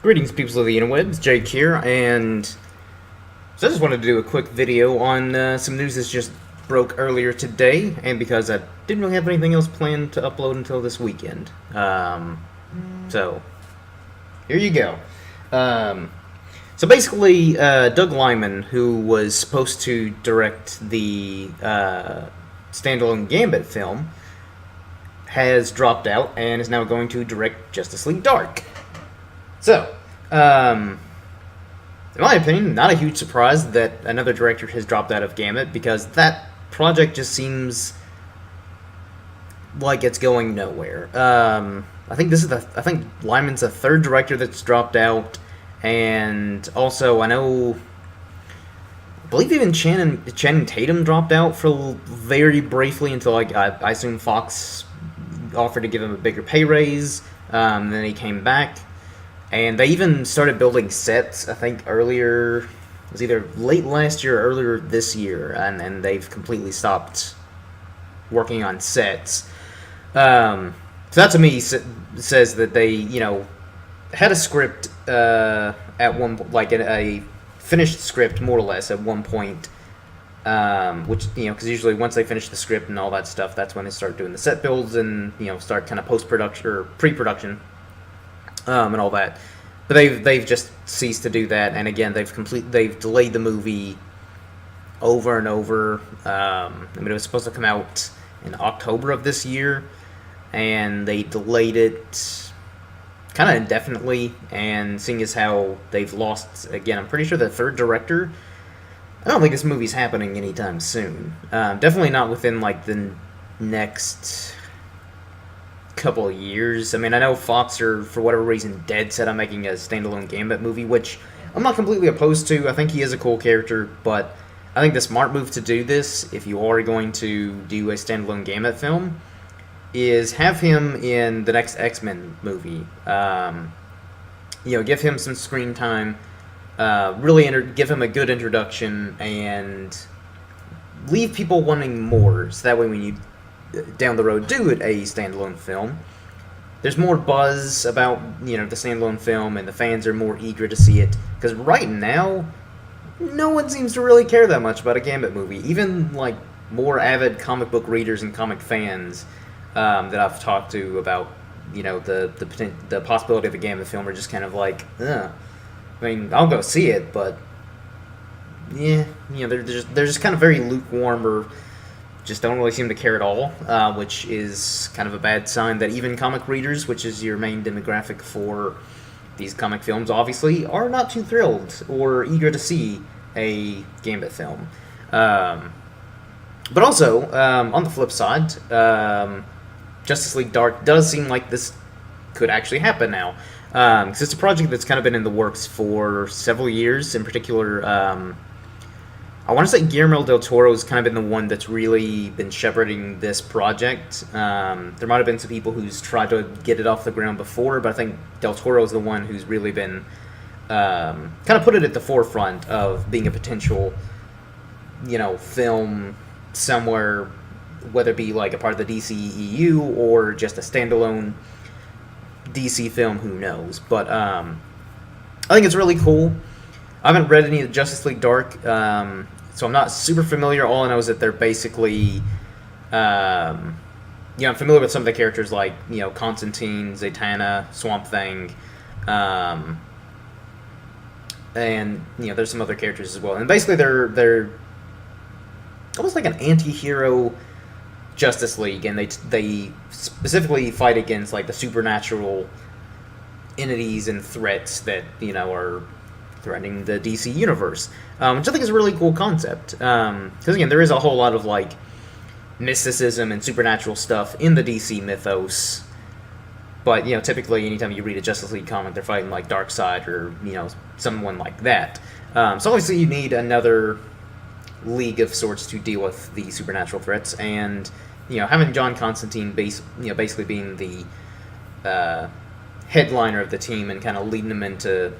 Greetings, people of the interwebs. Jake here, and so I just wanted to do a quick video on some news that's just broke earlier today, and because I didn't really have anything else planned to upload until this weekend. So, here you go. So basically, Doug Liman, who was supposed to direct the standalone Gambit film, has dropped out and is now going to direct Justice League Dark. So, in my opinion, not a huge surprise that another director has dropped out of Gambit, because that project just seems like it's going nowhere. I think Lyman's the third director that's dropped out, and also I believe even Channing Tatum dropped out for very briefly until I assume Fox offered to give him a bigger pay raise. Then he came back. And they even started building sets, I think earlier, it was either late last year or earlier this year, and they've completely stopped working on sets. So that to me says that they, had a script at one, like a finished script more or less at one point, which, because usually once they finish the script and all that stuff, that's when they start doing the set builds and, start kind of post-production or pre-production. And all that, but they've just ceased to do that, and again they've delayed the movie over and over. It was supposed to come out in October of this year, and they delayed it kind of indefinitely. And seeing as how they've lost, again, I'm pretty sure the third director, I don't think this movie's happening anytime soon. Definitely not within like the next couple of years. I mean, I know Fox are, for whatever reason, dead set on making a standalone Gambit movie, which I'm not completely opposed to. I think he is a cool character, but I think the smart move to do this, if you are going to do a standalone Gambit film, is have him in the next X-Men movie. Give him some screen time, really give him a good introduction, and leave people wanting more, so that way when you down the road do it a standalone film, there's more buzz about the standalone film, and the fans are more eager to see it, because right now no one seems to really care that much about a Gambit movie. Even like more avid comic book readers and comic fans that I've talked to about the possibility of a Gambit film are just kind of like, I mean, I'll go see it, but yeah, they're just kind of very lukewarm, or just don't really seem to care at all, which is kind of a bad sign that even comic readers, which is your main demographic for these comic films, obviously, are not too thrilled or eager to see a Gambit film. But also, on the flip side, Justice League Dark does seem like this could actually happen now, because it's a project that's kind of been in the works for several years. In particular, I want to say Guillermo del Toro has kind of been the one that's really been shepherding this project. There might have been some people who's tried to get it off the ground before, but I think del Toro is the one who's really been kind of put it at the forefront of being a potential, film somewhere, whether it be like a part of the DCEU or just a standalone DC film, who knows. But I think it's really cool. I haven't read any of Justice League Dark, so I'm not super familiar. All I know is that they're basically, I'm familiar with some of the characters like, Constantine, Zatanna, Swamp Thing, and, there's some other characters as well. And basically they're almost like an anti-hero Justice League, and they specifically fight against, like, the supernatural entities and threats that, are threatening the DC universe, which I think is a really cool concept, because again, there is a whole lot of like mysticism and supernatural stuff in the DC mythos, but typically anytime you read a Justice League comic, they're fighting like Darkseid or someone like that. So obviously you need another league of sorts to deal with the supernatural threats, and having John Constantine basically being the headliner of the team and kind of leading them into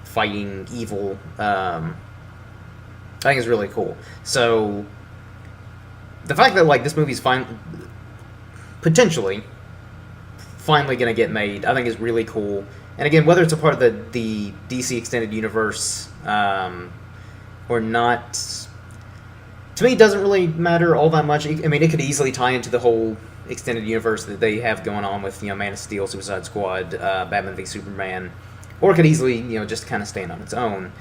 fighting evil, I think is really cool. So the fact that like this movie's potentially finally going to get made, I think is really cool, And again, whether it's a part of the DC extended universe or not, to me, it doesn't really matter all that much. I mean, it could easily tie into the whole extended universe that they have going on with, Man of Steel, Suicide Squad, Batman v Superman, or it could easily, just kind of stand on its own.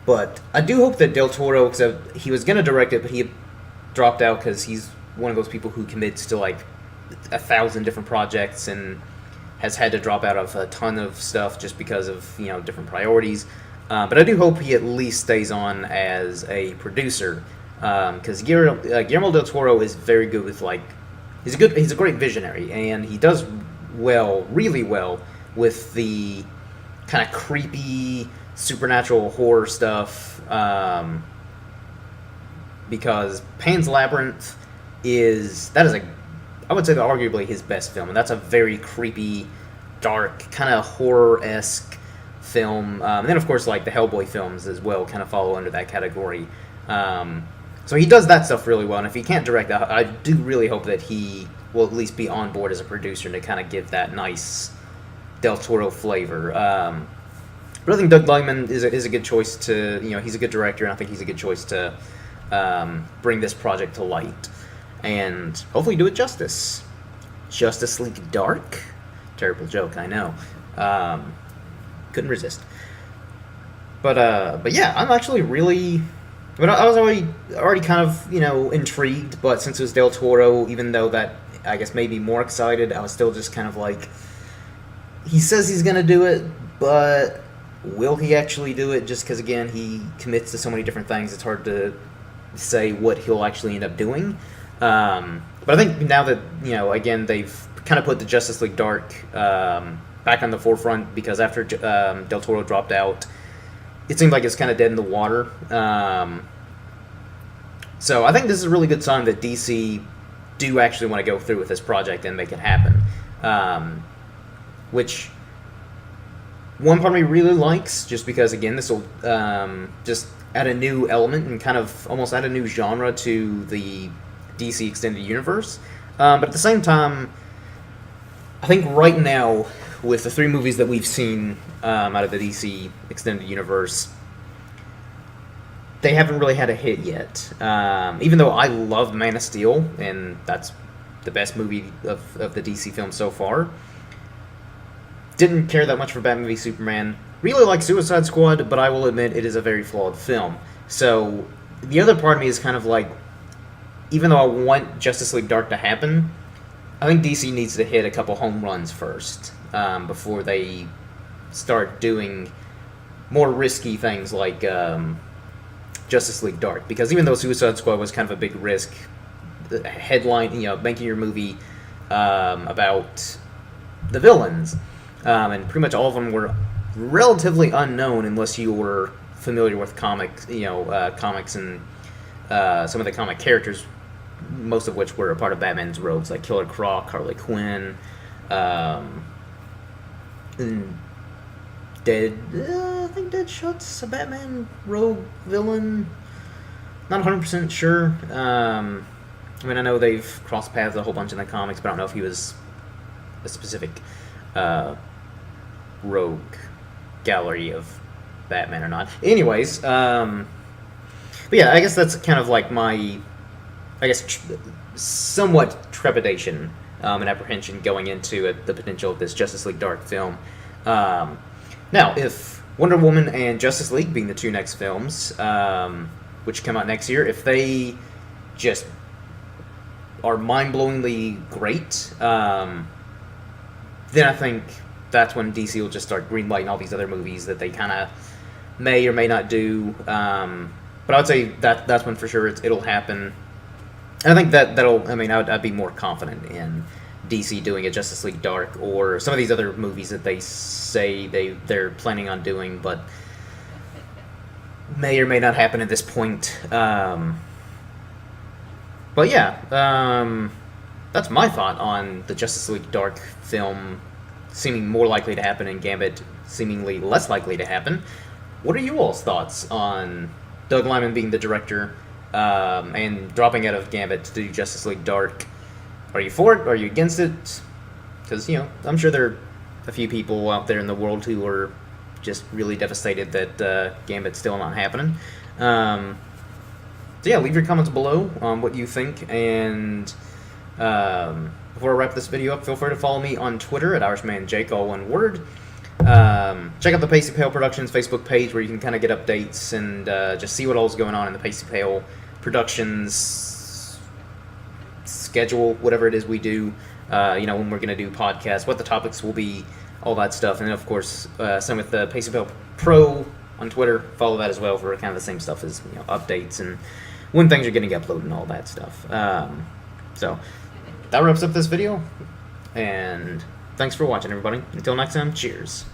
But I do hope that Del Toro, because he was going to direct it, but he dropped out because he's one of those people who commits to like 1,000 different projects and has had to drop out of a ton of stuff just because of different priorities. But I do hope he at least stays on as a producer, because Guillermo del Toro is very good with he's a great visionary, and he does really well with the kind of creepy supernatural horror stuff, because Pan's Labyrinth I would say arguably his best film, and that's a very creepy, dark, kind of horror-esque film. And then of course the Hellboy films as well kind of follow under that category. So he does that stuff really well, and if he can't direct that, I do really hope that he will at least be on board as a producer to kind of give that nice Del Toro flavor. But I think Doug Liman is a good choice to, he's a good director, and I think he's a good choice to bring this project to light. And hopefully do it justice. Justice League Dark? Terrible joke, I know. Couldn't resist. But yeah, I'm actually really... I mean, I was already kind of, intrigued, but since it was Del Toro, even though that, I guess, made me more excited, I was still just kind of like... He says he's going to do it, but... will he actually do it? Just because, again, he commits to so many different things, it's hard to say what he'll actually end up doing. But I think now that, again, they've kind of put the Justice League Dark back on the forefront, because after Del Toro dropped out, it seemed like it's kind of dead in the water. So I think this is a really good sign that DC do actually want to go through with this project and make it happen. Which... one part of me really likes, just because, again, this will just add a new element and kind of almost add a new genre to the DC Extended Universe. But at the same time, I think right now, with the 3 movies that we've seen out of the DC Extended Universe, they haven't really had a hit yet. Even though I love Man of Steel, and that's the best movie of the DC film so far, didn't care that much for Batman v Superman. Really like Suicide Squad, but I will admit it is a very flawed film. So the other part of me is kind of like, even though I want Justice League Dark to happen, I think DC needs to hit a couple home runs first before they start doing more risky things like Justice League Dark. Because even though Suicide Squad was kind of a big risk, the headline, making your movie about the villains, and pretty much all of them were relatively unknown unless you were familiar with comics and some of the comic characters, most of which were a part of Batman's rogues, like Killer Croc, Harley Quinn, and I think Deadshot's a Batman rogue villain. Not 100% sure. I mean, I know they've crossed paths a whole bunch in the comics, but I don't know if he was a specific rogue gallery of Batman or not. Anyways, but yeah, I guess that's kind of like my, somewhat trepidation and apprehension going into the potential of this Justice League Dark film. Now, if Wonder Woman and Justice League, being the 2 next films, which come out next year, if they just are mind-blowingly great, then I think that's when DC will just start greenlighting all these other movies that they kind of may or may not do. But I would say that's when for sure it'll happen. And I think I'd be more confident in DC doing a Justice League Dark or some of these other movies that they say they're planning on doing, but may or may not happen at this point. But yeah, that's my thought on the Justice League Dark film seeming more likely to happen and Gambit seemingly less likely to happen. What are you all's thoughts on Doug Liman being the director and dropping out of Gambit to do Justice League Dark? Are you for it? Are you against it? because I'm sure there are a few people out there in the world who are just really devastated that Gambit's still not happening. So yeah, leave your comments below on what you think, and before I wrap this video up, feel free to follow me on Twitter at IrishmanJake, all one word. Check out the Pacey Pale Productions Facebook page where you can kind of get updates and just see what all's going on in the Pacey Pale Productions schedule, whatever it is we do, when we're going to do podcasts, what the topics will be, all that stuff. And then, of course, same with the Pacey Pale Pro on Twitter. Follow that as well for kind of the same stuff as updates and when things are getting uploaded and all that stuff. So that wraps up this video, and thanks for watching, everybody. Until next time, cheers.